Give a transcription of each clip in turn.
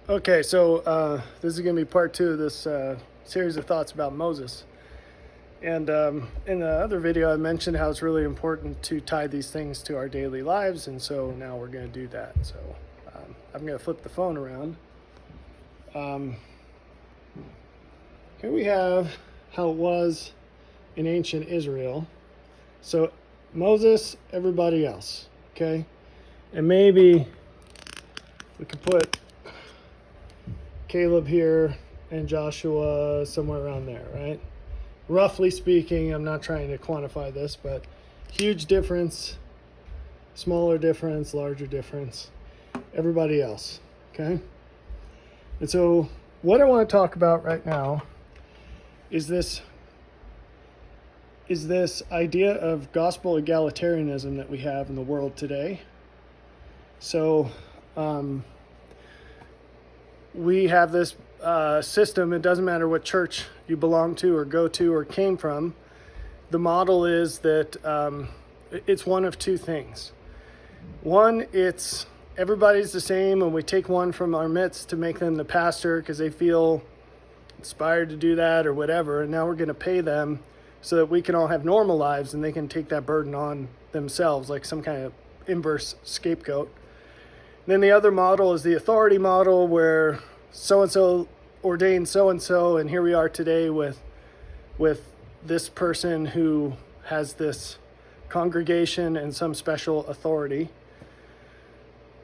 Okay, so this is going to be part two of this series of thoughts about Moses. And in the other video, I mentioned how it's really important to tie these things to our daily lives, and so now we're going to do that. So I'm going to flip the phone around. Here we have how it was in ancient Israel. So Moses, everybody else, okay? And maybe we could put Caleb here and Joshua somewhere around there, right? Roughly speaking, I'm not trying to quantify this, but huge difference, smaller difference, larger difference, everybody else, okay? And so what I want to talk about right now is this idea of gospel egalitarianism that we have in the world today. So we have this system. It doesn't matter what church you belong to or go to or came from. The model is that it's one of two things. One, it's everybody's the same, and we take one from our midst to make them the pastor because they feel inspired to do that or whatever, and now we're going to pay them so that we can all have normal lives and they can take that burden on themselves like some kind of inverse scapegoat. Then the other model is the authority model, where so-and-so ordained so-and-so, and here we are today with this person who has this congregation and some special authority.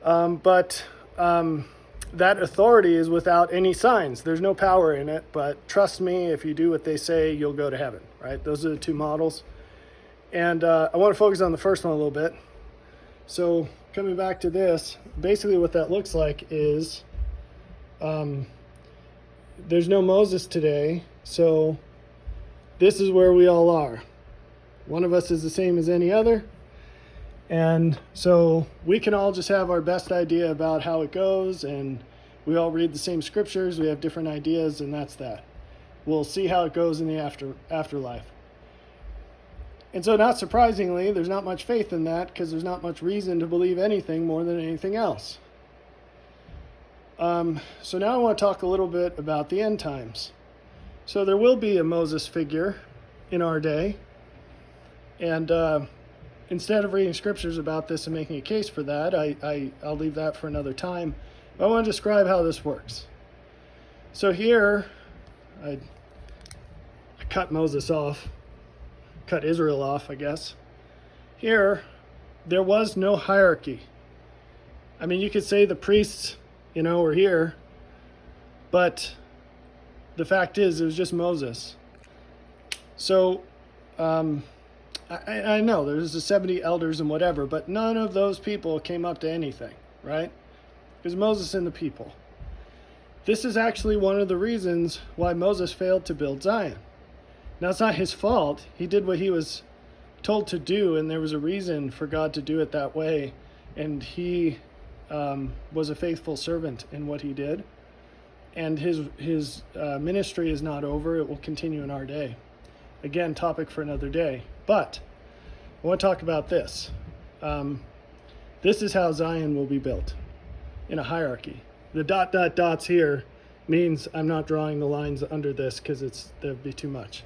But that authority is without any signs. There's no power in it, but trust me, if you do what they say, you'll go to heaven, right? Those are the two models. And I want to focus on the first one a little bit. So coming back to this, basically what that looks like is there's no Moses today, so this is where we all are. One of us is the same as any other, and so we can all just have our best idea about how it goes, and we all read the same scriptures, we have different ideas, and that's that. We'll see how it goes in the afterlife. And so not surprisingly, there's not much faith in that because there's not much reason to believe anything more than anything else. So now I want to talk a little bit about the end times. So there will be a Moses figure in our day. And instead of reading scriptures about this and making a case for that, I'll leave that for another time. But I want to describe how this works. So here, I cut Moses off. Cut Israel off, I guess. Here, there was no hierarchy. I mean, you could say the priests, were here, but the fact is, it was just Moses. So, I know there's the 70 elders and whatever, but none of those people came up to anything, right? It was Moses and the people. This is actually one of the reasons why Moses failed to build Zion. Now, it's not his fault. He did what he was told to do, and there was a reason for God to do it that way. And he was a faithful servant in what he did. And his ministry is not over. It will continue in our day. Again, topic for another day. But I want to talk about this. This is how Zion will be built, in a hierarchy. The ... dots here means I'm not drawing the lines under this because there'd be too much.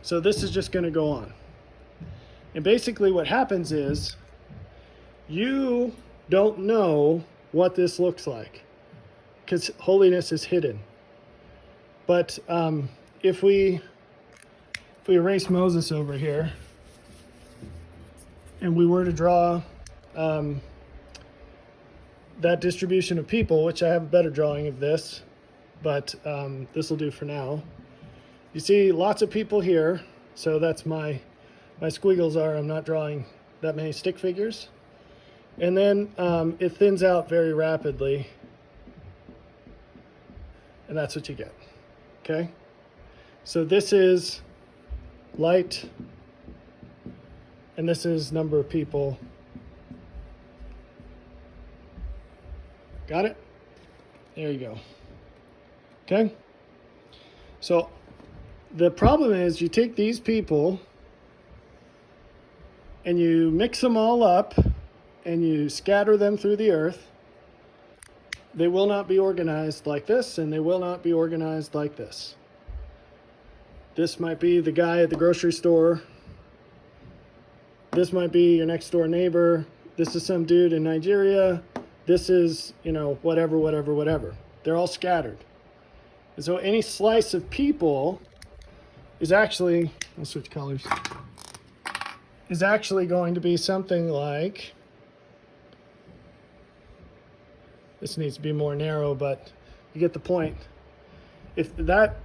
So this is just going to go on. And basically what happens is you don't know what this looks like because holiness is hidden. But if we erase Moses over here and we were to draw that distribution of people, which I have a better drawing of this, but this will do for now. You see lots of people here, so that's my squiggles are, I'm not drawing that many stick figures. And then it thins out very rapidly, and that's what you get, okay? So this is light, and this is number of people. Got it? There you go. Okay? So the problem is you take these people and you mix them all up and you scatter them through the earth, they will not be organized like this, and they will not be organized like this. This might be the guy at the grocery store. This might be your next door neighbor. This is some dude in Nigeria. This is, whatever, whatever, whatever. They're all scattered. And so any slice of people is actually, I'll switch colors, is actually going to be something like, this needs to be more narrow, but you get the point. If that,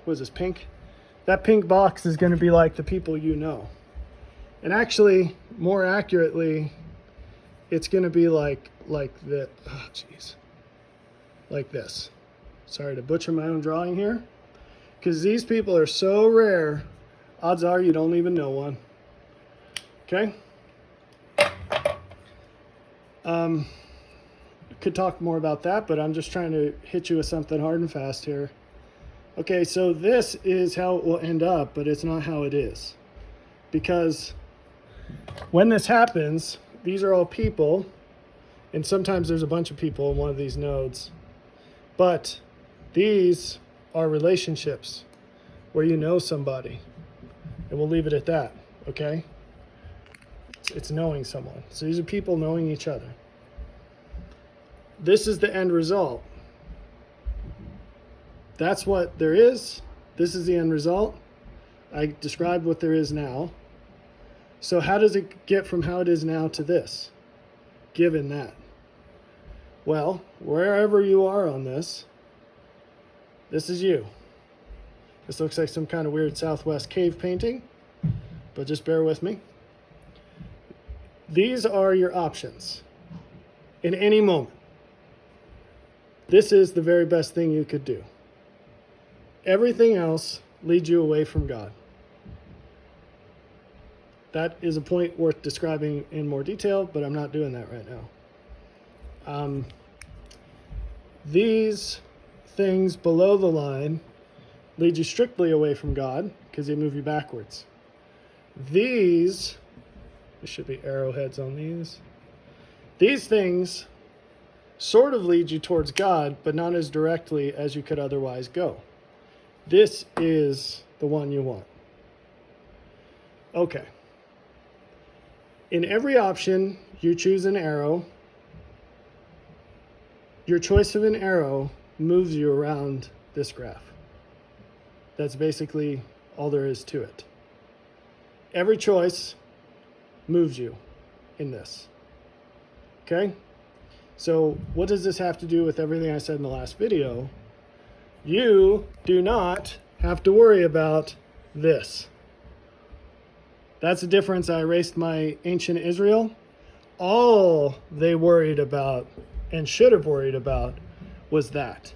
was this pink? That pink box is going to be like the people you know. And actually, more accurately, it's going to be like the, like this. Sorry to butcher my own drawing here, because these people are so rare, odds are you don't even know one. Okay? Could talk more about that, but I'm just trying to hit you with something hard and fast here. Okay, so this is how it will end up, but it's not how it is. Because when this happens, these are all people, and sometimes there's a bunch of people in one of these nodes, but these are relationships where you know somebody, and we'll leave it at that, okay? It's knowing someone. So these are people knowing each other. This is the end result. That's what there is. This is the end result. I described what there is now. So how does it get from how it is now to this, given that? Well, wherever you are on this is you. This looks like some kind of weird Southwest cave painting, but just bear with me. These are your options in any moment. This is the very best thing you could do. Everything else leads you away from God. That is a point worth describing in more detail, but I'm not doing that right now. These things below the line lead you strictly away from God because they move you backwards. There should be arrowheads on these. These things sort of lead you towards God, but not as directly as you could otherwise go. This is the one you want. Okay. In every option, you choose an arrow. Your choice of an arrow moves you around this graph. That's basically all there is to it. Every choice moves you in this. Okay? So what does this have to do with everything I said in the last video? You do not have to worry about this. That's the difference. I erased my ancient Israel. All they worried about and should have worried about was that.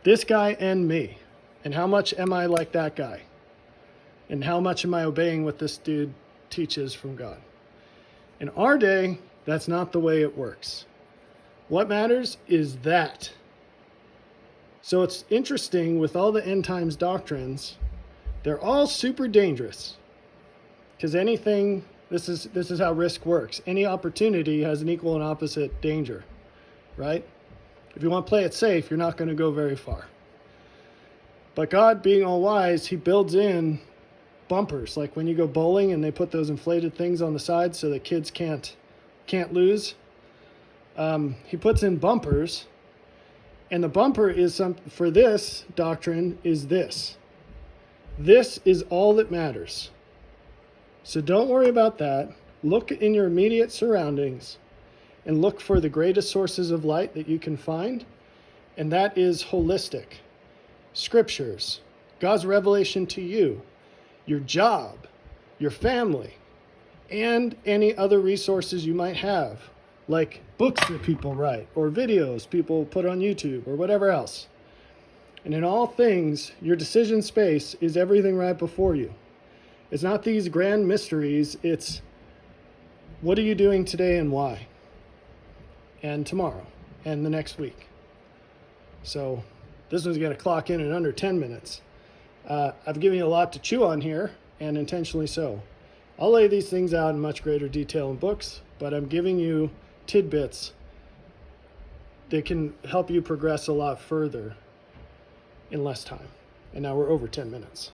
This guy and me. And how much am I like that guy? And how much am I obeying what this dude teaches from God? In our day, that's not the way it works. What matters is that. So it's interesting with all the end times doctrines, they're all super dangerous. Because anything, this is how risk works. Any opportunity has an equal and opposite danger, right? If you want to play it safe, you're not going to go very far. But God, being all wise, he builds in bumpers. Like when you go bowling and they put those inflated things on the side so that kids can't lose. He puts in bumpers. And the bumper is for this doctrine is this. This is all that matters. So don't worry about that. Look in your immediate surroundings and look for the greatest sources of light that you can find. And that is holistic. Scriptures, God's revelation to you, your job, your family, and any other resources you might have, like books that people write or videos people put on YouTube or whatever else. And in all things, your decision space is everything right before you. It's not these grand mysteries. It's what are you doing today and why? And tomorrow and the next week. So this one's going to clock in under 10 minutes. I've given you a lot to chew on here, and intentionally so. I'll lay these things out in much greater detail in books, but I'm giving you tidbits that can help you progress a lot further in less time. And now we're over 10 minutes.